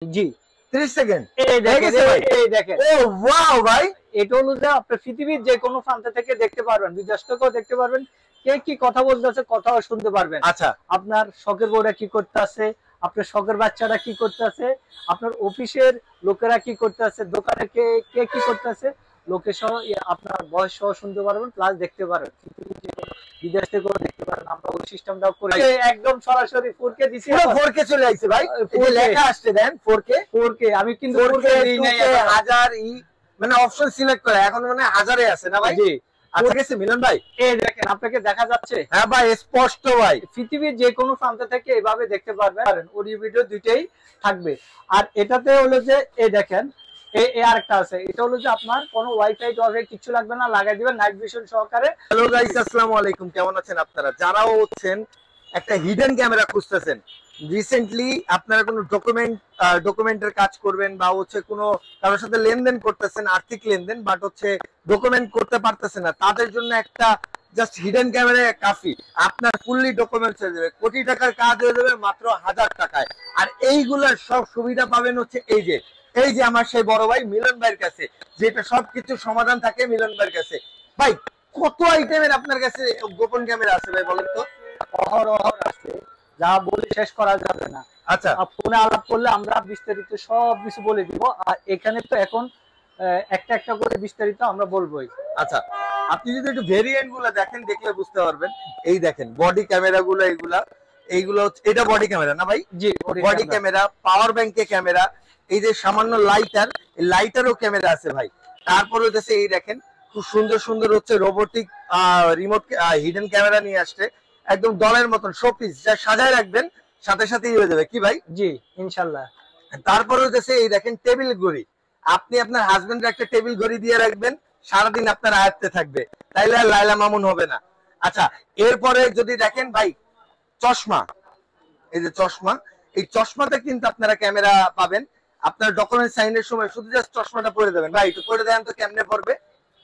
জি 30 second. এই দেখেন এই দেখেন। ও ওয়াও ভাই, এটা হলো যে আপনি পৃথিবীর যে কোনো প্রান্ত থেকে দেখতে পারবেন, বিদেশ থেকেও দেখতে পারবেন, কে কি কথা বলতেছে কথাও শুনতে পারবেন। আচ্ছা আপনার শখের বউরা কি করতেছে, আপনার শখের বাচ্চারা কি করতেছে, আপনার অফিসের লোকেরা কি করতেছে, দোকানে কে কে কি করতেছে, লোকে সহ আপনার বয়স সহ শুনতে পারবেন, প্লাস দেখতে পারবেন। বিদেশ থেকেও দেখতে পারেন। আমরা ওই সিস্টেমটাও করে একদম সরাসরি 4K দিছি। পুরো 4K চলে আইছে ভাই, এই যে লেখা আসছে দেন 4K আমি কিন্তু 4K দিই নাই, 1000 মানে অপশন সিলেক্ট করে এখন মানে 1000 এ আছে না ভাই? জি আচ্ছা গেছে মিলন ভাই, এই দেখেন আপনাকে দেখা যাচ্ছে। হ্যাঁ ভাই স্পষ্ট ভাই, পৃথিবীর যে কোনো প্রান্ত থেকে এভাবে দেখতে পারবেন, অডিও ভিডিও দুইটাই থাকবে। আর এটাতে হলো যে এই দেখেন এই আরেকটা আছে, এটা হলো যে আপনার কোনো ওয়াইফাই টফাই কিছু লাগবে না, লাগাই দিবেন নাইট ভিশন সহকারে। হ্যালো গাইস আসসালামু আলাইকুম, কেমন আছেন আপনারা? যারাও হচ্ছেন একটা হিডেন ক্যামেরা খুঁজতেছেন, রিসেন্টলি আপনারা কোনো ডকুমেন্টের কাজ করবেন বা হচ্ছে কোনো কারোর সাথে লেনদেন করতেছেন, আর্থিক লেনদেন, বাট হচ্ছে ডকুমেন্ট করতে পারতেছেন না, তাদের জন্য একটা জাস্ট হিডেন ক্যামেরা কাফি। আপনার ফুললি ডকুমেন্টস হয়ে যাবে, কোটি টাকার কাজ হয়ে যাবে মাত্র 1000 টাকায়। আর এইগুলোর সব সুবিধা পাবেন হচ্ছে এই যে আমার সেই বড় ভাই মিলন ভাইয়ের কাছে, যেটা সবকিছু সমাধান থাকে মিলন ভাইয়ের কাছে। ভাই কত আইটেমের আপনার কাছে গোপন ক্যামেরা আছে ভাই বলেন তো? অহরহ আছে, যা বলে শেষ করা যাবে না। আচ্ছা ফোনে আলাপ করলে আমরা বিস্তারিত সব কিছু বলে দিব, আর এখানে তো এখন একটা একটা করে বিস্তারিত আমরা বলবোই। আচ্ছা আপনি যদি একটু ভেরিয়েন্ট গুলো দেখেন, দেখলে বুঝতে পারবেন। এই দেখেন বডি ক্যামেরা গুলো, এইগুলো এটা বডি ক্যামেরা না ভাই? জি বডি ক্যামেরা, পাওয়ার ব্যাংকে ক্যামেরা, এই যে সামান্য লাইটারও ক্যামেরা আছে ভাই। তারপর হচ্ছে এই দেখেন খুব সুন্দর সুন্দর হচ্ছে রোবোটিক রিমোট হিডেন ক্যামেরা নিয়ে আসছে, একদম দলের মতন শোপিস, যা সাজায় রাখবেন সাথে সাথেই হয়ে যাবে কি ভাই? জি ইনশাআল্লাহ। তারপর হচ্ছে এই দেখেন টেবিল ঘড়ি, আপনি আপনার হাজবেন্ডের একটা টেবিল ঘড়ি দিয়ে রাখবেন, সারাদিন আপনার আয়ত্তে থাকবে, তাইলে আর লাইলা মামুন হবে না। আচ্ছা এরপরে যদি দেখেন ভাই চশমা, এই যে চশমা, এই চশমাতে কিন্তু আপনারা ক্যামেরা পাবেন। আপনার ডকুমেন্ট সাইনের সময় শুধু জাস্ট চশমাটা পরে দেবেন। ভাই একটু পরে দেন তো কেমনে পড়বে?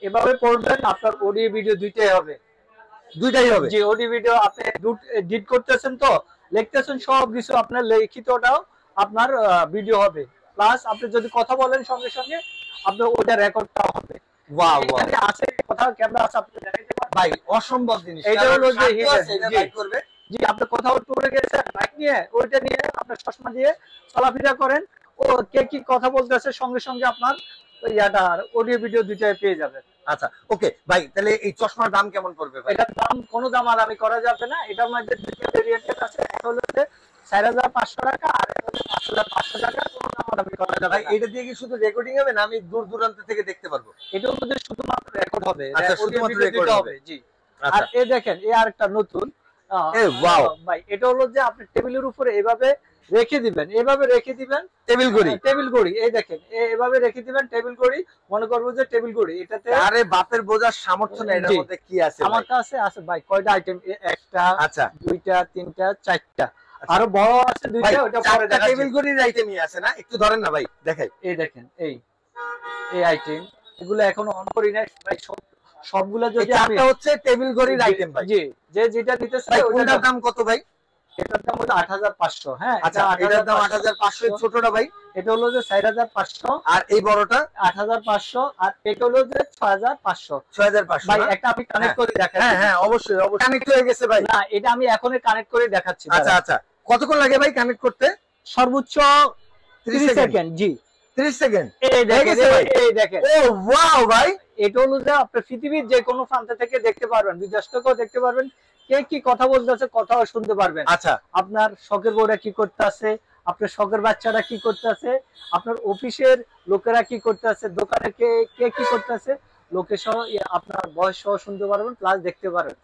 এভাবে পড়বেন, আপনার অডিও ভিডিও দুইটাই হবে। দুইটাই হবে? জি অডিও ভিডিও আপনি এডিট করতেছেন তো, লিখতেছেন, সব কিছু আপনার লিখিতটাও আপনার ভিডিও হবে, প্লাস আপনি যদি কথা বলেন সঙ্গে সঙ্গে আপনার ওটা রেকর্ডটাও হবে। ওয়াও ওয়াও, এখানে আছে কথা ক্যামেরা আছে, আপনি দেখাইতে পারবেন ভাই অসম্ভব জিনিস। এটা হলো যে হিডেন করবে। জি আপনি কোথাও টুরে গেছেন বাইক নিয়ে, ওইটা নিয়ে আপনার চশমা দিয়ে চলাফেরা করেন, ও কে কি কথা বলতেছে সঙ্গে সঙ্গে আপনার ইয়াটা অডিও ভিডিও দুইটাই পেয়ে যাবেন। আচ্ছা ওকে ভাই, তাহলে এই চশমার দাম কেমন পড়বে ভাই? এটার দাম কোনো দাম আর আমি করা যাবে না, এটার মধ্যে দুইটা ভেরিয়েন্ট আছে, একটা হলো যে 4500 টাকা আর একটা হলো 5500 টাকা, কোনো দাম আর আমি করা যাবে ভাই না। এটা দিয়ে কি শুধু রেকর্ডিং হবে না আমি দূর দূরান্ত থেকে দেখতে পারবো? এটার মধ্যে শুধুমাত্র রেকর্ড হবে, আচ্ছা অডিও শুধুমাত্র ভিডিও রেকর্ড দুটো হবে। হবে। জি আর আচ্ছা এই দেখেন এই আরেকটা নতুন ওয়াও ভাই, এটা হলো যে আপনি টেবিলের উপরে এভাবে রেখে দিবেন, এভাবে রেখে দিবেন টেবিল ঘড়ি। টেবিল ঘড়ি, এই দেখেন এভাবে রেখে দিবেন টেবিল ঘড়ি, মনে করবো যে টেবিল ঘড়ি, এটাতে আরে বাপের বোঝার সামর্থ্য নেই, এটার মধ্যে কি আছে আমার কাছে আছে ভাই কয়টা আইটেম, একটা আচ্ছা দুইটা তিনটা চারটা, আরো বড় আছে দুইটা, ওটা পরে দেখাচ্ছি। টেবিল ঘড়ির আইটেমই আছে না? একটু ধরেন না ভাই দেখাই। এই দেখেন এই আইটেম, এগুলো এখনো অন করি নাই ভাই, সবগুলো যদি আমি হচ্ছে টেবিল ঘড়ির আইটেম ভাই। জি যে যেটা নিতে চাই ওটার দাম কত ভাই? এটার দাম হলো 8500। হ্যাঁ আচ্ছা এটার দাম 8500। ছোটটা ভাই? এটা হলো যে 4500, আর এই বড়টা 8500, আর এটা হলো যে 6500। 6500 ভাই একটা আমি কানেক্ট করে দেখাচ্ছি। হ্যাঁ হ্যাঁ অবশ্যই অবশ্যই কানেক্ট হয়ে গেছে ভাই। না এটা আমি এখনই কানেক্ট করে দেখাচ্ছি। আচ্ছা আচ্ছা কতক্ষণ লাগে ভাই কানেক্ট করতে? সর্বোচ্চ 30 সেকেন্ড। জি 30 সেকেন্ড। এই দেখেন এই দেখেন। ও ওয়াও ভাই, এটা হলো যে আপনি পৃথিবীর যে কোনো প্রান্ত থেকে দেখতে পারবেন, বিদেশ থেকেও দেখতে পারবেন, কে কি কথা বলতেছে কথাও শুনতে পারবেন। আচ্ছা আপনার শখের বউরা কি করতেছে, আপনার শখের বাচ্চারা কি করতেছে, আপনার অফিসের লোকেরা কি করতেছে, দোকানে কে কে কি করতেছে, লোকে সহ আপনার বয়স সহ শুনতে পারবেন, প্লাস দেখতে পারবেন।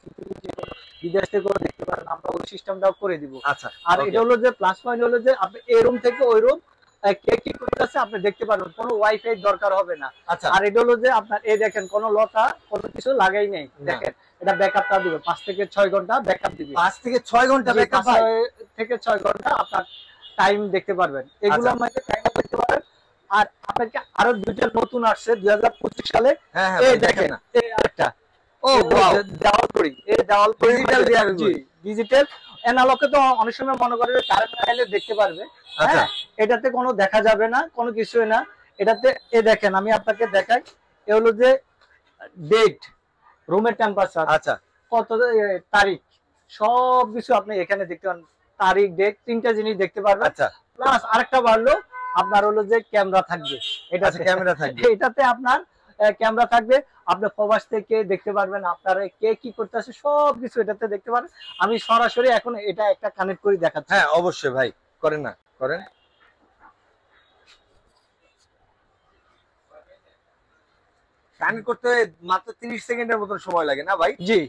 বিদেশ থেকেও দেখতে পারেন, আমরা ওই সিস্টেমটাও করে দিব। আচ্ছা আর এটা হলো যে প্লাস পয়েন্ট হলো যে আপনি এই রুম থেকে ওই রুম কে কি করতেছে আপনি দেখতে পারবেন, কোনো ওয়াইফাই দরকার হবে না। আচ্ছা আর এটা হলো যে আপনার এই দেখেন কোনো লতা কোনো কিছু লাগাই নেই, দেখেন এটা ব্যাকআপটা দিবে 5 থেকে 6 ঘন্টা ব্যাকআপ দিবে। 5 থেকে 6 ঘন্টা ব্যাকআপ, 5 থেকে 6 ঘন্টা আপনার টাইম দেখতে পারবেন, এগুলো আমাকে টাইম দেখতে পারবেন। আর আপনাকে আরো দুইটা নতুন আসছে 2025 সালে। হ্যাঁ হ্যাঁ এই দেখেন এই আরেকটা, ও ওয়াও দেওয়াল করি, এই দেওয়াল করি ডিজিটাল ডিআরবি। জি ডিজিটাল। অ্যানালগে তো অনেক সময় মনে করে কারেন্ট লাইনে দেখতে পারবে, আচ্ছা এটাতে কোনো দেখা যাবে না, কোনো কিছুই না। এটাতে দেখেন আমি আপনাকে দেখাই, এ হলো যে ডেট, রুমের টেম্পারেচার, আচ্ছা কত তারিখ, সব কিছু আপনি এখানে দেখতে পারেন। তারিখ, ডেট, তিনটা জিনিস দেখতে পারবেন। আচ্ছা প্লাস আরেকটা বাড়লো, আপনার হলো যে ক্যামেরা থাকবে। আচ্ছা ক্যামেরা থাকবে, এটাতে আপনার ক্যামেরা থাকবে, আপনি প্রবাস থেকে দেখতে পারবেন আপনারা কে কি করতেছে, সবকিছু এটাতে দেখতে পারবেন। আমি সরাসরি এখন এটা একটা কানেক্ট করে দেখাচ্ছি। হ্যাঁ অবশ্যই ভাই, করেন না, করেন। কানেক্ট করতে মাত্র 30 সেকেন্ডের মতন সময় লাগে না ভাই? জি,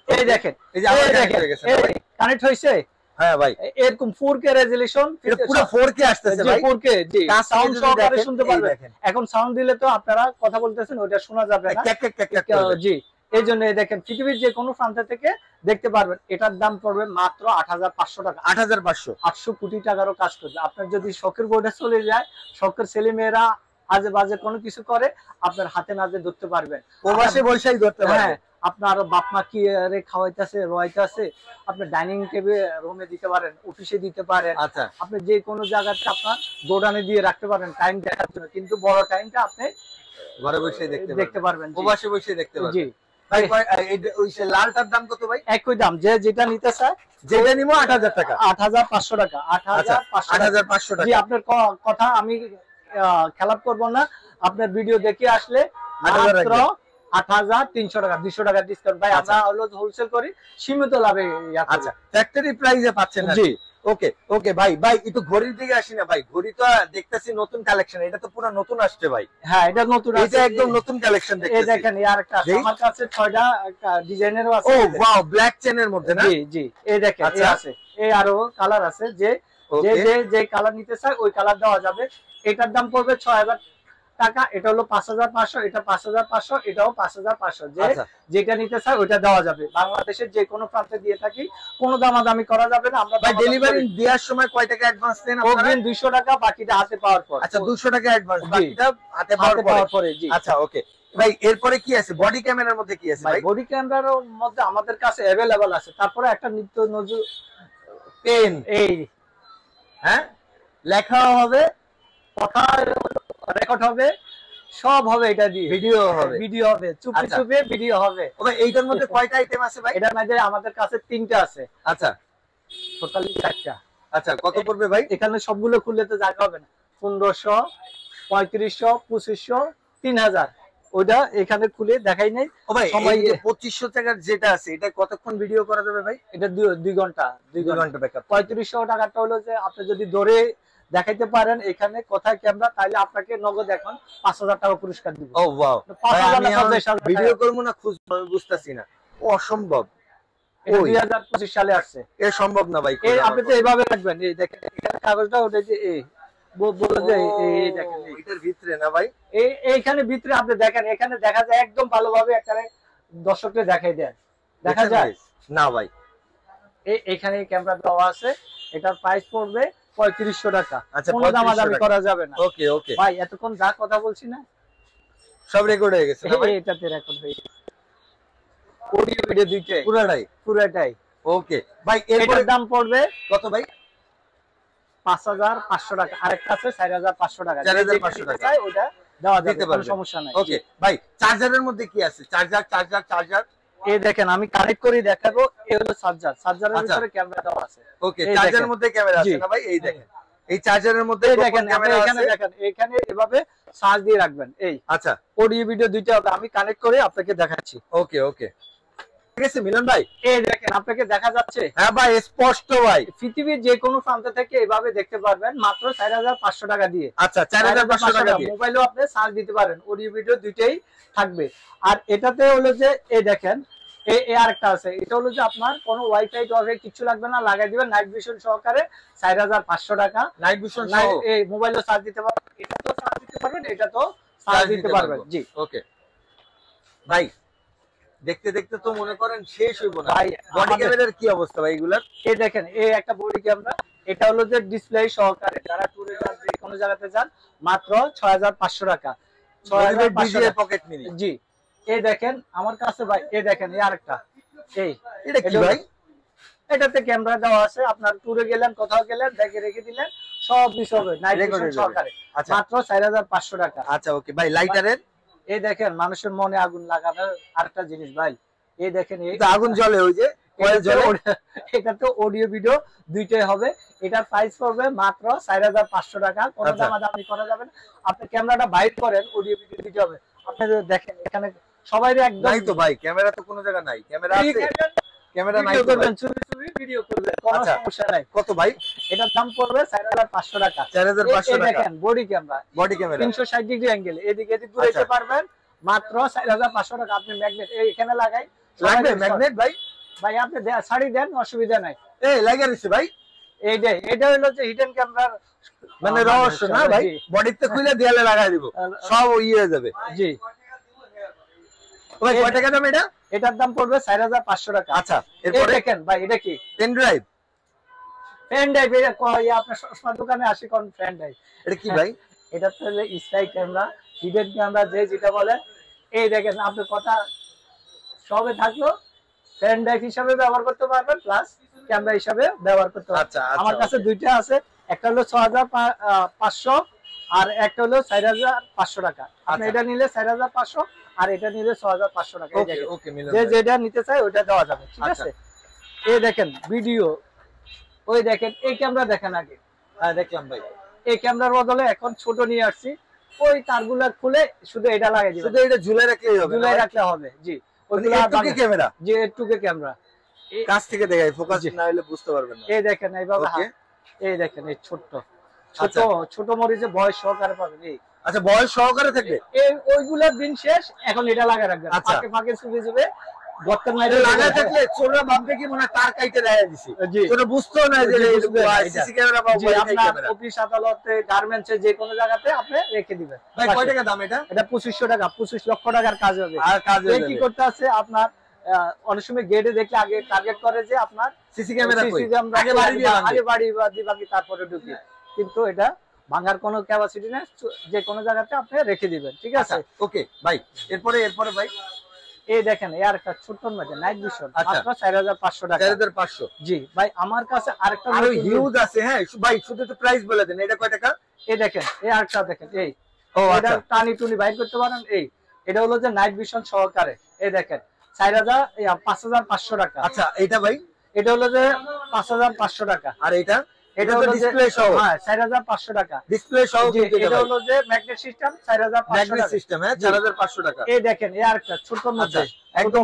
এই দেখেন, এই যে আমার কানেক্ট হয়ে গেছে না ভাই? কানেক্ট হয়েছে। হ্যাঁ ভাই, এরকম 4K রেজোলিউশন, এটা পুরো 4K আসতেছে ভাই, 4K, জি, সাউন্ড সহকারে শুনতে পারবেন। দেখেন এখন সাউন্ড দিলে তো আপনারা কথা বলতেছেন, ওটা শোনা যাবে না। ক্যাক ক্যাক ক্যাক ক্যাক করবে। জি, এই জন্য দেখেন পৃথিবীর যে কোনো প্রান্ত থেকে দেখতে পারবেন। এটার দাম পড়বে মাত্র 8500 টাকা। 8500, 800 কোটি টাকারও কাজ করবে। আপনার যদি শখের বোর্ডে চলে যায়, শখের ছেলে মেয়েরা আজে বাজে কোনো কিছু করে, আপনার হাতে নাজে ধরতে পারবেন। প্রবাসে বৈশাই ধরতে পারবে। হ্যাঁ, আপনার বাপ মা কি রে খাওয়াইতেছে রোয়াইতেছে, আপনি ডাইনিং টেবিল রুমে দিতে পারেন, অফিসে দিতে পারেন। আচ্ছা আপনি যে কোনো জায়গাতে আপনার দোকানে দিয়ে রাখতে পারেন টাইম দেখার জন্য, কিন্তু বড় টাইমটা আপনি ঘরে বসে দেখতে পারবেন। প্রবাসে বসে দেখতে পারবেন। জি ভাই ওই সে লালটার দাম কত ভাই? একই দাম, যে যেটা নিতে চায়, যেটা নিবো 8000 টাকা, 8500 টাকা। 8500 জি, টাকা। আপনার কথা আমি খেলাপ করব না। আপনার ভিডিও দেখে আসলে 8000 মাত্র 8300 টাকা, 200 টাকা ডিসকাউন্ট। ভাই আচ্ছা। আমরা হলো হোলসেল করি, সীমিত লাভে। আচ্ছা ফ্যাক্টরি প্রাইসে পাচ্ছেন না? জি ওকে ওকে ভাই, একটু ঘড়ির দিকে আসি না ভাই। ঘড়ি তো দেখতেছি নতুন কালেকশন, এটা তো পুরো নতুন আসছে ভাই। হ্যাঁ, এটা নতুন, এটা একদম নতুন কালেকশন এই দেখতেছি। দেখেন, আর একটা আমার কাছে 6টা ডিজাইনেরও আছে। ও ওয়াও, ব্ল্যাক চেনের মধ্যে না? জি জি, এই দেখেন, এই আচ্ছা। আছে, এই আরো কালার আছে। যে ওকে যে কালার নিতে চায় ওই কালার দেওয়া যাবে। এটার দাম পড়বে 6000 টাকা। এটা হলো 5500, এটা 5500, এটাও 5500। যে আচ্ছা যেটা নিতে চায় ওইটা দেওয়া যাবে। বাংলাদেশের যে কোনো প্রান্তে দিয়ে থাকি, কোনো দামাদামি করা যাবে না। আমরা ভাই ডেলিভারি দেওয়ার সময় কয় টাকা অ্যাডভান্স দেন আপনারা? অগ্রিম 200 টাকা, বাকিটা হাতে পাওয়ার পর। আচ্ছা 200 টাকা অ্যাডভান্স, জি। বাকিটা হাতে হাতে পাওয়ার পাওয়ার পরে। পরে। জি আচ্ছা ওকে ভাই, এরপরে কি আছে? বডি ক্যামেরার মধ্যে কি আছে ভাই, ভাই? বডি ক্যামেরার মধ্যে আমাদের কাছে অ্যাভেলেবল আছে। তারপরে একটা নিত্য নজর পেন, এই হ্যাঁ লেখাও হবে, কথা রেকর্ড হবে, সব হবে এটা দিয়ে। ভিডিও হবে। ভিডিও হবে, চুপি আচ্ছা। চুপি ভিডিও হবে। ও ভাই এইটার মধ্যে কয়টা আইটেম আছে ভাই? এটার মধ্যে আমাদের কাছে 3টা আছে, আচ্ছা টোটালি 4টা। আচ্ছা কত পড়বে ভাই? এখানে সবগুলো খুললে তো জায়গা হবে না। 1500, 3500, 2500, 3000, ওইটা এখানে খুলে দেখাই নাই। ও ভাই সময় এই যে 2500 টাকার যেটা আছে, এটা কতক্ষণ ভিডিও করা যাবে ভাই? এটা 2 ঘন্টা। 2 ঘন্টা ব্যাকআপ। 3500 টাকাটা হলো যে আপনি যদি ধরে দেখাইতে পারেন এখানে কোথায় ক্যামেরা, তাহলে আপনাকে নগদ এখন 5000 টাকা পুরস্কার দিব। ও ওয়াও, 5000 আমি না 50,000 ভিডিও করব না, খুব বুঝতাছি না, অসম্ভব। এটা ওই 2025 সালে আসছে। এ সম্ভব না ভাই। এই আপনি তো এইভাবে রাখবেন, এই দেখেন এখানে কাগজটা ওটা যে এই বলে যে এই দেখেন, এটার ভিতরে না ভাই? এইখানে ভিতরে আপনি দেখেন, এখানে দেখা যায় একদম ভালোভাবে এখানে দর্শককে দেখাই দেন, দেখা যায় না ভাই? এখানে ক্যামেরা দেওয়া আছে। এটার প্রাইস পড়বে 3500 টাকা। আচ্ছা, কোনো দামাদামি 3500 করা যাবে না। ওকে ওকে ভাই এতক্ষণ যা কথা বলছি না, সব রেকর্ড হয়ে গেছে না ভাই? এটাতে রেকর্ড হয়ে গেছে। অডিও ভিডিও দুইটাই, পুরাটাই? পুরোটাই। ওকে ভাই, এটার এরপরে দাম পড়বে কত ভাই? 5500 টাকা। আরেকটা আছে 4500 টাকা। 4500 টাকা। চাই ওটা দেওয়া দিতে যাবে, কোনো পারবেন। সমস্যা নাই। ওকে ভাই, চার্জারের মধ্যে কি আছে? চার্জার এই দেখেন আমি কানেক্ট করে দেখাবো। এই হলো চার্জার, চার্জারের আচ্ছা। ভিতরে ক্যামেরা দেওয়া আছে। ওকে, এই চার্জারের দেখেন। মধ্যে ক্যামেরা আছে জি। না ভাই? এই দেখেন, এই চার্জারের মধ্যে এই দেখেন, আপনি ক্যামেরা এখানে আছে। দেখেন, এখানে এভাবে চার্জ দিয়ে রাখবেন। এই আচ্ছা অডিও ভিডিও দুইটা হবে, আমি কানেক্ট করে আপনাকে দেখাচ্ছি। ওকে ওকে, ঠিক আছে মিলন ভাই? এই দেখেন আপনাকে দেখা যাচ্ছে। হ্যাঁ ভাই, স্পষ্ট ভাই। পৃথিবীর যে কোনো প্রান্ত থেকে এভাবে দেখতে পারবেন মাত্র 4500 টাকা দিয়ে। আচ্ছা 4500 টাকা দিয়ে মোবাইলেও আপনি চার্জ দিতে পারেন, অডিও ভিডিও দুইটাই থাকবে। আর এটাতে হলো যে এই দেখেন, এই আরেকটা আছে। এটা হলো যে আপনার কোনো ওয়াইফাই টয়ফাই কিছু লাগবে না, লাগাই দিবেন নাইট ভিশন সহকারে 4500 টাকা। নাইট ভিশন সহ এই মোবাইলও চার্জ দিতে পারবেন, এটা তো চার্জ দিতে পারবেন, এটা তো চার্জ দিতে পারবেন। জি ওকে ভাই, দেখতে দেখতে তো মনে করেন শেষ হইব না ভাই। বডি ক্যামেরার কি অবস্থা ভাই এগুলার? এই দেখেন, এই একটা বডি ক্যামেরা, এটা হলো যে ডিসপ্লে সহকারে, যারা ট্যুরে যান যে কোনো জায়গাতে যান, মাত্র 6500 টাকা। 6500 টাকা। Pocket mini. জি, এই দেখেন আমার কাছে ভাই, এই দেখেন এই আরেকটা, এই এটা কি ভাই? এটাতে ক্যামেরা দেওয়া আছে, আপনার ট্যুরে গেলেন, কোথাও গেলেন, ব্যাগে রেখে দিলেন, সব কিছু হবে নাইট ভিশন সহকারে। আচ্ছা মাত্র 4500 টাকা। আচ্ছা ওকে ভাই, লাইটারের এই দেখেন মানুষের মনে আগুন লাগানোর আরেকটা জিনিস ভাই, এই দেখেন এই আগুন জ্বলে, ওই যে এটা তো অডিও ভিডিও দুইটাই হবে। এটার প্রাইস পড়বে মাত্র 4500 টাকা, কোনো দামাদামি করা যাবে না। আপনি ক্যামেরাটা বাইর করেন, অডিও ভিডিও দিতে হবে। আপনি দেখেন এখানে সবাই একদম নাই তো ভাই, ক্যামেরা তো কোনো জায়গা নাই, ক্যামেরা আছে, ক্যামেরা নাই তো ভাই, চুরি চুরি ভিডিও করবেন, কোনো সমস্যা নাই। কত ভাই? এটার দাম পড়বে 4500 টাকা। 4500 টাকা। দেখেন body camera, body camera 360 degree angle, এদিকে এদিক ঘুরাইতে পারবেন, মাত্র 4500 টাকা। আপনি ম্যাগনেট এখানে লাগাই, লাগবে ম্যাগনেট ভাই? ভাই আপনি ছাড়ি দেন, অসুবিধা নাই। এই লাগিয়ে দিছে ভাই, এটা হলো যে হিডেন ক্যামেরার মানে রহস্য না ভাই, বডিতে খুলে দেয়ালে লাগাই দিব, সব ইয়ে হয়ে যাবে। জি ভাই কয় টাকা দাম এটা? এটার দাম পড়বে 4500 টাকা। আচ্ছা এরপর দেখেন ভাই এটা কি পেন ড্রাইভ, পেন ড্রাইভ, এটা কই আপনার সস্তা দোকানে আসি কোন পেন ড্রাইভ? এটা কি ভাই? এটা তো স্কাই ক্যামেরা, হিডেন ক্যামেরা যে যেটা বলে। এই দেখেন আপনি কথা সবে থাকলো, পেন ড্রাইভ হিসাবে ব্যবহার করতে পারবেন, প্লাস ক্যামেরা হিসাবে ব্যবহার করতে পারবেন। আচ্ছা আমার কাছে দুইটা আছে, একটা হলো 6500 আর একটা হলো 4500 টাকা। আপনি এটা নিলে 4500 আর এটা নিলে 6500 টাকা। ওকে ওকে, যে যেটা নিতে চাই ওটা দেওয়া যাবে, ঠিক আছে? এই দেখেন ভিডিও, ওই দেখেন এই ক্যামেরা দেখেন আগে। হ্যাঁ দেখলাম ভাই, এই ক্যামেরার বদলে এখন ছোট নিয়ে আসছি, ওই তারগুলা খুলে শুধু এটা লাগাই দিবেন, শুধু এটা ঝুলে রাখলেই হবে, ঝুলাই রাখলে হবে। জি ওইগুলা একটুকে ক্যামেরা, যে একটুকে ক্যামেরা কাছ থেকে দেখাই, ফোকাস না হলে বুঝতে পারবেন না। এই দেখেন এইভাবে, এই দেখেন এই ছোট ছোট ছোট মরিচে বয়স সহকারে পাবেন। এই আচ্ছা বয়স সহকারে থাকবে, এই ওইগুলোর দিন শেষ, এখন এটা লাগা রাখবেন। ফাঁকে ফাঁকে চুপে চুপে গর্তের মাইরে লাগা থাকলে চোরা ভাববে কি মনে তার কাইতে দেখা দিছি, জি তোরা বুঝতেও না যে সিসি ক্যামেরা বা আপনার অফিস আদালতে গার্মেন্টসে যে কোনো জায়গাতে আপনি রেখে দিবেন। ভাই কয় টাকা দাম এটা? এটা 2500 টাকা, 25 লক্ষ টাকার কাজ হবে। আর কাজ হয়ে যাবে। কি করতে আছে আপনার, অনেক সময় গেটে দেখলে আগে টার্গেট করে যে আপনার সিসি ক্যামেরা কই, আগে বাড়ি দিবাকি তারপরে ঢুকি, কিন্তু এটা ভাঙার কোনো ক্যাপাসিটি নেই, যে কোনো জায়গাতে আপনি রেখে দিবেন, ঠিক আছে? ওকে ভাই, এরপরে ভাই এই দেখেন এই আরেকটা ছোট্ট মধ্যে নাইট ভিশন, মাত্র 4500 টাকা। 4500। জি ভাই আমার কাছে আরেকটা আরো হিউজ আছে। হ্যাঁ ভাই শুধু একটু প্রাইস বলে দেন, এটা কয় টাকা? এই দেখেন এই আরেকটা দেখেন, এই এটা টানি টুনি বাইর করতে পারেন। এটা হলো যে নাইট ভিশন সহকারে, এই দেখেন 5500 টাকা। আচ্ছা এটা ভাই? এটা হলো যে 5500 টাকা। আর এটা হলো ডিসপ্লে সহ? হ্যাঁ 4500 টাকা ডিসপ্লে সহ। এটা হলো যে ম্যাগনেট সিস্টেম, 4500 টাকা সিস্টেম। হ্যাঁ 4500 টাকা। এই দেখেন এই আরেকটা ছোট মধ্যে একদম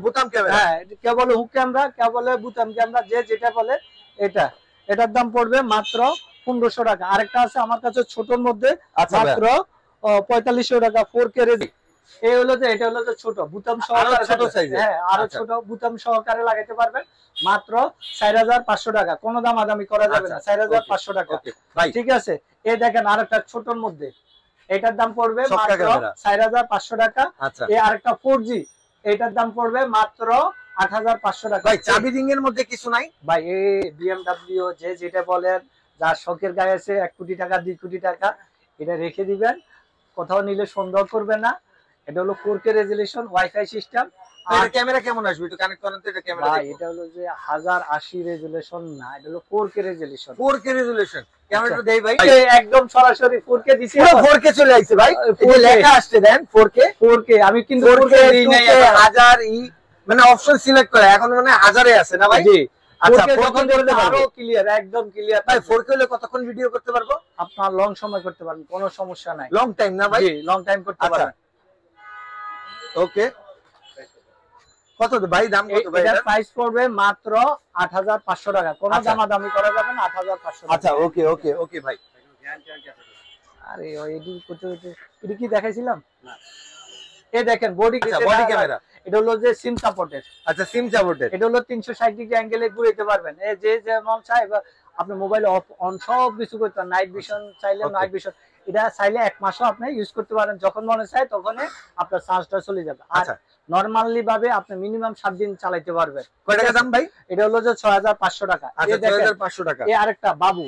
বোতাম ক্যামেরা। হ্যাঁ কে বলে হুক ক্যামেরা, কে বলে বোতাম ক্যামেরা, যে যেটা বলে। এটার দাম পড়বে মাত্র 1500 টাকা। আরেকটা আছে আমার কাছে ছোটর মধ্যে, মাত্র 4500 টাকা, 4K রেজি। এই হলো যে এটা হলো যে ছোট বুতাম সহকারে, ছোট সাইজ। হ্যাঁ আরো ছোট বুতাম সহকারে লাগাইতে পারবেন, মাত্র 4500 টাকা, কোনো দামাদামি করা যাবে না, 4500 টাকা। ঠিক আছে? এই দেখেন আরেকটা ছোটর মধ্যে, এটার দাম পড়বে মাত্র 4500 টাকা। এই আরেকটা 4G, এটার দাম পড়বে মাত্র 8500 টাকা। ভাই চাবি রিং এর মধ্যে কিছু নাই? ভাই এই BMW যে যেটা বলেন, যার শখের গায়ে আছে 1 কোটি টাকা 2 কোটি টাকা, এটা রেখে দিবেন, কোথাও নিলে সন্দেহ করবেন না। এটা হলো 4K রেজোলিউশন ওয়াইফাই সিস্টেম। আর ক্যামেরা কেমন আসবে একটু কানেক্ট করেন তো। এটা ক্যামেরা ভাই এটা হলো যে 1080 রেজোলিউশন না, এটা হলো 4K রেজোলিউশন। 4K রেজোলিউশন ক্যামেরাটা দেই ভাই, একদম সরাসরি 4K দিছি। পুরো 4K চলে আইছে ভাই, এই যে লেখা আসছে দেন 4K। আমি কিন্তু 4K দেই নাই, 1000 মানে অপশন সিলেক্ট করে এখন মানে 1000 এ আছে না ভাই? জি। আচ্ছা কতক্ষণ করতে পারবো? আরো ক্লিয়ার, একদম ক্লিয়ার ভাই। 4K হলে কতক্ষণ ভিডিও করতে পারবো? আপনার লং সময় করতে পারবেন, কোনো সমস্যা নাই। লং টাইম না ভাই? জি লং টাইম করতে পারবেন। ওকে কত ভাই দাম কত ভাই? এটার প্রাইস পড়বে মাত্র 8500 টাকা, কোনো দামাদামি করা যাবে না, 8500 টাকা। আচ্ছা ওকে ওকে ওকে ভাই। আরে ওই এডি কি দেখাইছিলাম না? এই দেখেন বডি ক্যামেরা, এটা হলো যে সিম সাপোর্টেড। আচ্ছা সিম সাপোর্টেড। এটা হলো 360 ডিগ্রি অ্যাঙ্গেলে ঘুরাইতে পারবেন, এই যে যেমন চাই আপনি মোবাইল অফ অন সব কিছু করতে পারেন। নাইট ভিশন চাইলে নাইট ভিশন, এটা চাইলে 1 মাসও আপনি ইউজ করতে পারেন, যখন মনে চায় তখনই আপনার চার্জটা চলে যাবে। আর নরমালি ভাবে আপনি মিনিমাম 7 দিন চালাতে পারবেন। কয় টাকা দাম ভাই? এটা হলো যে 6500 টাকা। আচ্ছা 6500 টাকা। এই আরেকটা বাবু,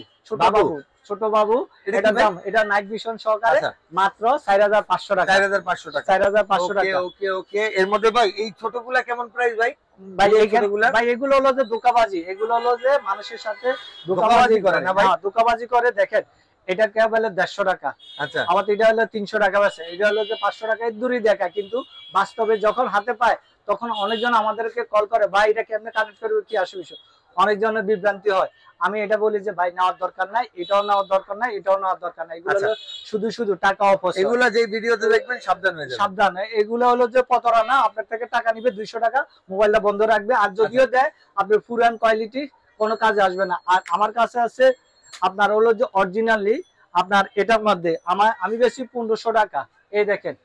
ছোট বাবু, এটার দাম, এটা নাইট ভিশন সহকারে মাত্র 4500 টাকা। 4500 টাকা। 4500 টাকা। ওকে ওকে ওকে। এর মধ্যে ভাই এই ছোটগুলা কেমন প্রাইস ভাই? ভাই এগুলো হলো যে ধোঁকাবাজি, এগুলো হলো যে মানুষের সাথে ধোঁকাবাজি করে না ভাই, ধোঁকাবাজি করে। দেখেন এটা কে বলে 150 টাকা, আচ্ছা আবার এটা হলো 300 টাকা আছে, এটা হলো যে 500 টাকায় দূরই দেখা, কিন্তু বাস্তবে যখন হাতে পায় তখন অনেকজন আমাদেরকে কল করে, ভাই এটা কেমনে কানেক্ট করবে, কি আসবে, অনেকজনের বিভ্রান্তি হয়। আমি এটা বলি যে ভাই নেওয়ার দরকার নাই, এটাও নেওয়ার দরকার নাই, এটাও নেওয়ার দরকার নাই, এগুলো হলো শুধু শুধু টাকা অপচয়। এগুলো যে ভিডিওতে দেখবেন সাবধান হয়ে যাবেন, সাবধান। এগুলো হলো যে প্রতারণা, আপনার থেকে টাকা নিবে 200 টাকা, মোবাইলটা বন্ধ রাখবে, আর যদিও দেয় আপনার পুরান কোয়ালিটি কোনো কাজে আসবে না। আর আমার কাছে আছে আপনার হলো যে অরিজিনালি আপনার এটার মধ্যে আমি বেশি 1500 টাকা। এই দেখেন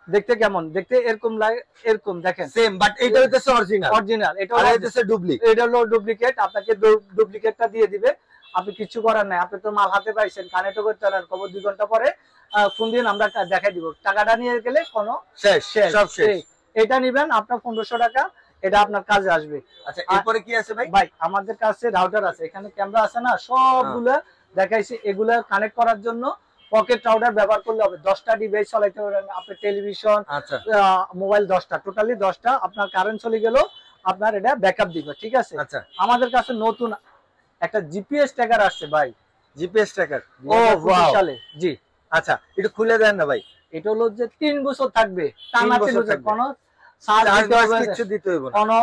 দেখতে কেমন, দেখতে এরকম লাগে, এরকম দেখেন সেম, বাট এটা হচ্ছে অরিজিনাল, অরিজিনাল, এটা হচ্ছে ডুপ্লিকেট, এটা হলো ডুপ্লিকেট। আপনাকে ডুপ্লিকেটটা দিয়ে দিবে, আপনি কিছু করার নাই, আপনি তো মাল হাতে পাইছেন, কানেক্টও করতে পারেন, খবর 2 ঘন্টা পরে ফোন দিন, আমরা দেখাই দিব, টাকাটা নিয়ে গেলে কোনো শেষ, সব শেষ। এটা নিবেন আপনার 1500 টাকা, এটা আপনার কাজে আসবে। আচ্ছা এরপরে কি আছে ভাই? ভাই আমাদের কাছে রাউটার আছে, এখানে ক্যামেরা আছে না, সবগুলো দেখাইছি। এগুলা কানেক্ট করার জন্য পকেট রাউটার ব্যবহার করলে হবে, 10টা ডিভাইস চালাতে পারবেন আপনি, টেলিভিশন, আচ্ছা মোবাইল 10টা, টোটালি 10টা। আপনার কারেন্ট চলে গেল আপনার এটা ব্যাকআপ দিবে, ঠিক আছে। আচ্ছা আমাদের কাছে নতুন একটা জিপিএস ট্র্যাকার আসছে ভাই, জিপিএস ট্র্যাকার, ও সালে, জি। আচ্ছা একটু খুলে দেন না ভাই। এটা হলো যে 3 বছর থাকবে, টানা 3 বছর, কোনো কিছু দিতে হইব না, কোনো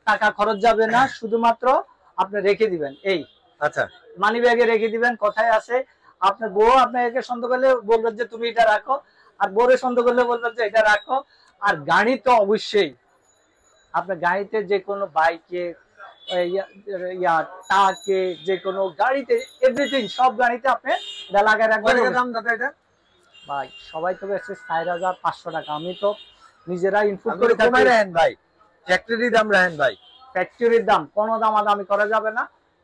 টাকা খরচ যাবে না, শুধুমাত্র আপনি রেখে দিবেন, এই আচ্ছা মানি ব্যাগে রেখে দিবেন। কথায় আছে আপনার বউ আপনাকে সন্দেহ করলে বলবেন যে তুমি এটা রাখো, আর বউরে সন্দেহ করলে বলবেন যে এটা রাখো। আর গাড়ি তো অবশ্যই আপনার গাড়িতে, যে কোনো বাইকে, ট্রাকে, যে কোনো গাড়িতে, এভরিথিং, সব গাড়িতে আপনি এটা লাগায় রাখবেন। দাম দাদা এটা ভাই সবাই তো বেশি 4500 টাকা, আমি তো নিজেরা ইনপুট করে কমাই রাখেন ভাই, ফ্যাক্টরি দাম রাখেন ভাই, ফ্যাক্টরির দাম কোনো দামাদামি করা যাবে না,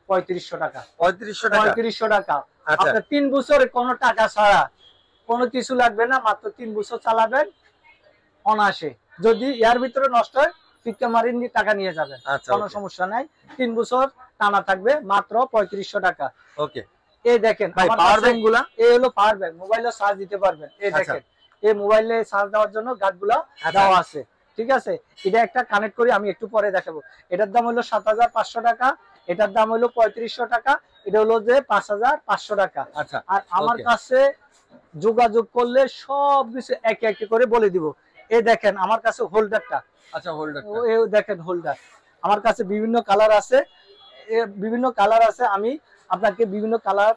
3500 টাকা, 3500 টাকা। আপনার 3 বছরে কোনো টাকা ছাড়া কোনো কিছু লাগবে না, মাত্র 3 বছর চালাবেন অনায়াসে। যদি এর ভিতরে নষ্ট হয় ফিক্কা মারি টাকা নিয়ে যাবেন, কোনো সমস্যা নাই। 3 বছর টানা থাকবে, মাত্র 3500 টাকা। ওকে এই দেখেন পাওয়ার ব্যাংক গুলা, এই হলো পাওয়ার ব্যাংক, মোবাইলে চার্জ দিতে পারবেন। এই দেখেন এই মোবাইলে চার্জ দেওয়ার জন্য গার্ডগুলো দেওয়া আছে, ঠিক আছে। এটা একটা কানেক্ট করি, আমি একটু পরে দেখাবো। এটার দাম হলো 7500 টাকা, এটার দাম হলো 3500 টাকা, এটা হলো যে 5500 টাকা। আচ্ছা আর আমার কাছে যোগাযোগ করলে সবকিছু একে একে করে বলে দিব। এই দেখেন আমার কাছে হোল্ডারটা, আচ্ছা হোল্ডার, এই দেখেন হোল্ডার, আমার কাছে বিভিন্ন কালার আছে, বিভিন্ন কালার আছে। আমি আপনাকে বিভিন্ন কালার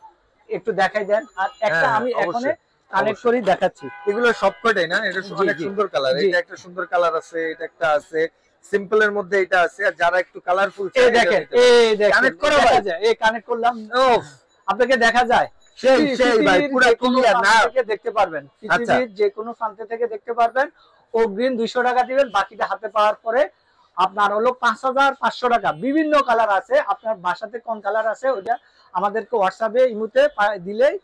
একটু দেখাই দেন, আর একটা আমি এখন কানেক্ট করি দেখাচ্ছি। এগুলো সবকটাই না, এটা অনেক সুন্দর কালার, এটা একটা সুন্দর কালার আছে, এটা একটা আছে সিম্পলের মধ্যে, এটা আছে। আর যারা একটু কালারফুল চায়, এই দেখেন, এই দেখেন কানেক্ট করা যায়, এই কানেক্ট করলাম, আপনাকে দেখা যায়, সেই সেই ভাই পুরো ক্লিয়ার না, দেখতে পারবেন, পৃথিবীর যে কোনো প্রান্ত থেকে দেখতে পারবেন। অগ্রিম 200 টাকা দিবেন, বাকিটা হাতে পাওয়ার পরে আপনার হলো 5500 টাকা। বিভিন্ন কালার আছে, আপনার বাসাতে কোন কালার আছে ওটা আমাদেরকে হোয়াটসঅ্যাপে ইমুতে দিলেই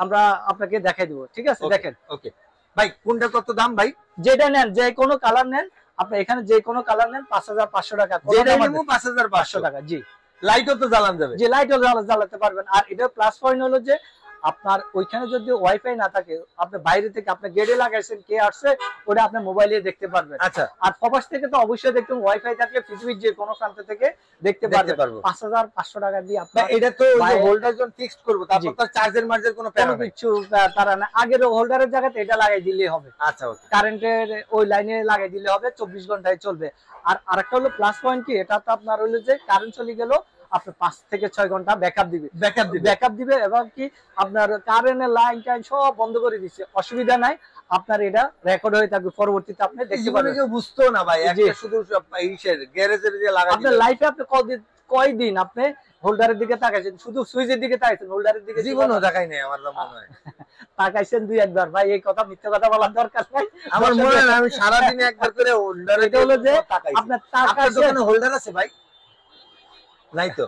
আমরা আপনাকে দেখাই দেব, ঠিক আছে। দেখেন ওকে ভাই, কোনটা কত দাম ভাই? যেটা নেন, যে কোনো কালার নেন আপনি, এখানে যে কোনো কালার নেন 5500 টাকা, যেটা নেব 5500 টাকা। জি, লাইটও তো জ্বালানো যাবে, যে লাইটও জ্বালাতে পারবেন। আর এটা প্লাস পয়েন্ট হলো যে আপনার ওইখানে যদি ওয়াইফাই না থাকে, আপনি বাইরে থেকে আপনি গেটে লাগাইছেন, কে আসছে ওটা আপনি মোবাইলে দেখতে পারবেন। আচ্ছা, আর প্রবাস থেকে তো অবশ্যই দেখতে, ওয়াইফাই থাকলে পৃথিবীর যে কোনো প্রান্ত থেকে দেখতে পারবেন। 5500 টাকা দিয়ে আপনি, এটা তো হোল্ডার যখন ফিক্সড করব, তারপর তো চার্জের মার্জের কোনো প্যারা নাই, কিছু তারা না, আগের হোল্ডারের জায়গাতে এটা লাগাই দিলেই হবে। আচ্ছা ওকে, কারেন্টের ওই লাইনে লাগাই দিলে হবে, 24 ঘন্টায় চলবে। আর আরেকটা হলো প্লাস পয়েন্ট কি, এটা তো আপনার হলো যে কারেন্ট চলে গেল আপনার 5 থেকে 6 ঘন্টা ব্যাকআপ দিবে, এবং কি আপনার কারেন্টের লাইন টাইন সব বন্ধ করে দিচ্ছে, অসুবিধা নাই। আপনার এটা রেকর্ড হয়ে থাকবে, পরবর্তীতে আপনি দেখতে পারবেন। কেউ বুঝতো না ভাই, একটা শুধু ইসের গ্যারেজের যে লাগাই আপনার লাইফে আপনি কয়দিন আপনি হোল্ডারের দিকে তাকাইছেন, শুধু সুইচের দিকে তাকাইছেন, হোল্ডারের দিকে জীবনও তাকাই নাই আমার মনে হয়। তাকাইছেন 2-1 ভাই, এই কথা মিথ্যা কথা বলার দরকার নাই। আমার মনে হয় আমি সারা দিনে একবার করে হোল্ডার, এটা হলো যে আপনার আপনার দোকানে হোল্ডার আছে ভাই? নাই তো।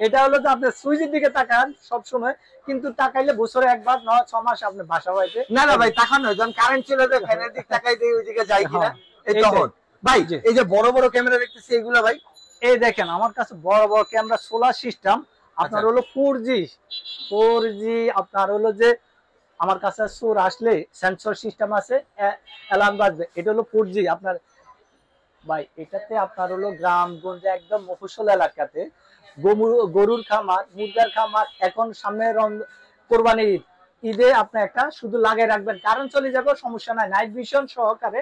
এটা হলো যে আপনি সুইচের দিকে তাকান সব সময়, কিন্তু তাকাইলে বছরে একবার 9-6 মাস আপনি বাসা হইতে না না ভাই, তাকান নয়, যখন কারেন্ট চলে যায় ফ্যানের দিক তাকাই দেই, ওই দিকে যাই কিনা এই তখন। ভাই এই যে বড় বড় ক্যামেরা দেখতেছি এগুলা ভাই, এই দেখেন আমার কাছে বড় বড় ক্যামেরা, সোলার সিস্টেম আপনার হলো 4G আপনার হলো যে আমার কাছে সুর আসলে সেন্সর সিস্টেম আছে, অ্যালার্ম বাজবে, এটা হলো 4G আপনার ভাই এটাতে আপনার হলো গ্রামগঞ্জে একদম মফস্বল এলাকাতে গরুর খামার, মুরগার খামার, এখন সামনে কোরবানির ঈদ, ঈদে আপনি একটা শুধু লাগিয়ে রাখবেন, কারণ চলে যাবে, সমস্যা নাই। নাইট ভিশন সহকারে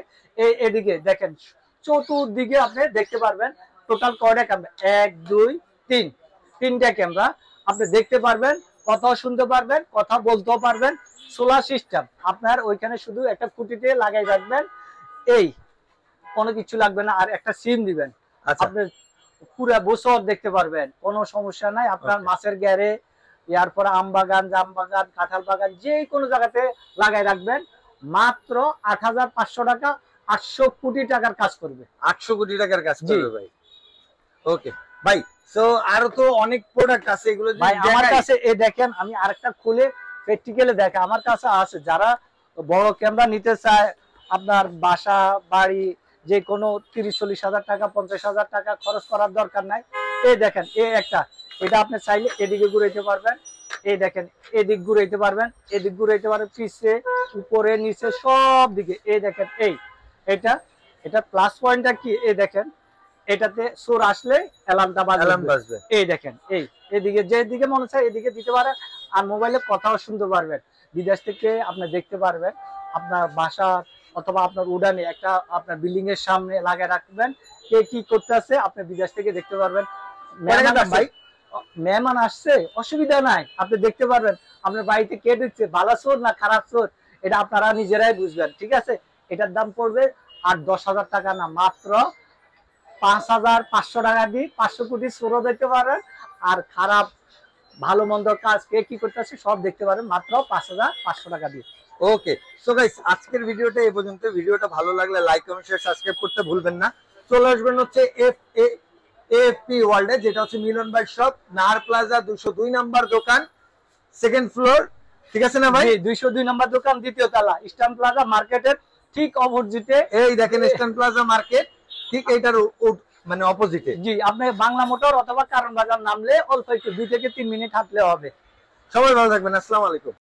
এদিকে দেখেন, চতুর্দিকে আপনি দেখতে পারবেন টোটাল কয়টা ক্যামেরা, 1 2 3, তিনটা ক্যামেরা আপনি দেখতে পারবেন, কথাও শুনতে পারবেন, কথা বলতেও পারবেন। সোলার সিস্টেম আপনার ওইখানে শুধু একটা খুঁটিতে লাগাই রাখবেন, এই কোনো কিছু লাগবে না, আর একটা সিম দিবেন, আপনি পুরো বছর দেখতে পারবেন, কোনো সমস্যা নাই। আপনার মাছের গ্যারে, এরপর আম বাগান, জাম বাগান, কাঁঠাল বাগান, যে কোনো জায়গাতে লাগাই রাখবেন, মাত্র ৮৫০০ টাকা, ৮০০ কোটি টাকার কাজ করবে। ৮০০ কোটি টাকার কাজ করবে ভাই। ওকে ভাই, সো আরো তো অনেক প্রোডাক্ট আছে, এগুলো ভাই আমার কাছে এই দেখেন, আমি আরেকটা খুলে প্র্যাকটিক্যালি দেখে আমার কাছে আছে, যারা বড় ক্যামেরা নিতে চায়, আপনার বাসা বাড়ি যে কোনো ৩০-৪০ হাজার টাকা, ৫০ হাজার টাকা খরচ করার দরকার নাই। এই দেখেন, এই একটা, এটা আপনি চাইলে এদিকে ঘুরাইতে পারবেন, এই দেখেন এদিক ঘুরাইতে পারবেন, এদিক ঘুরাইতে পারবেন, পিছে উপরে নিচে সব দিকে। এই দেখেন, এটা প্লাস পয়েন্টটা কি, এই দেখেন, এটাতে চোর আসলে অ্যালার্মটা বাজবে। এই দেখেন, এদিকে যেদিকে মনে চায় এদিকে দিতে পারেন, আর মোবাইলে কথাও শুনতে পারবেন। বিদেশ থেকে আপনি দেখতে পারবেন, আপনার বাসা অথবা আপনার উড়ানে একটা আপনার বিল্ডিং এর সামনে লাগিয়ে রাখবেন, কে কি করতেছে আপনি বিদেশ থেকে দেখতে পারবেন। মেহমান আসছে, অসুবিধা নাই, আপনি দেখতে পারবেন আপনার বাড়িতে কে ঢুকছে, ভালো চোর না খারাপ চোর, এটা আপনারা নিজেরাই বুঝবেন। ঠিক আছে, এটার দাম পড়বে ৮-১০ হাজার টাকা না, মাত্র ৫৫০০ টাকা দিয়ে ৫০০ কোটি চোরও দেখতে পারেন, আর খারাপ ভালো মন্দ কাজ কে কি করতেছে সব দেখতে পারেন, মাত্র ৫৫০০ টাকা দিয়ে। ওকে, সো গাইস আজকের ভিডিওটা এই পর্যন্ত। ভিডিওটা ভালো লাগলে লাইক, কমেন্ট, শেয়ার, সাবস্ক্রাইব করতে ভুলবেন না। চলে আসবেন হচ্ছে এএফপি ওয়ার্ল্ডে, যেটা হচ্ছে মিলন ভাই শপ, নাহার প্লাজা ২০২ নাম্বার দোকান, সেকেন্ড ফ্লোর। ঠিক আছে না ভাই? ২০২ নাম্বার দোকান, দ্বিতীয় তলা, ইস্টার্ন প্লাজা মার্কেটের ঠিক অপোজিটে। এই দেখেন ইস্টার্ন প্লাজা মার্কেট, ঠিক এইটার মানে অপোজিটে। জি, আপনি বাংলা মোটর অথবা কারণ বাজার নামলে অল্প একটু 2 থেকে 3 মিনিট হাঁটলে হবে। সবাই ভালো থাকবেন, আসসালামু আলাইকুম।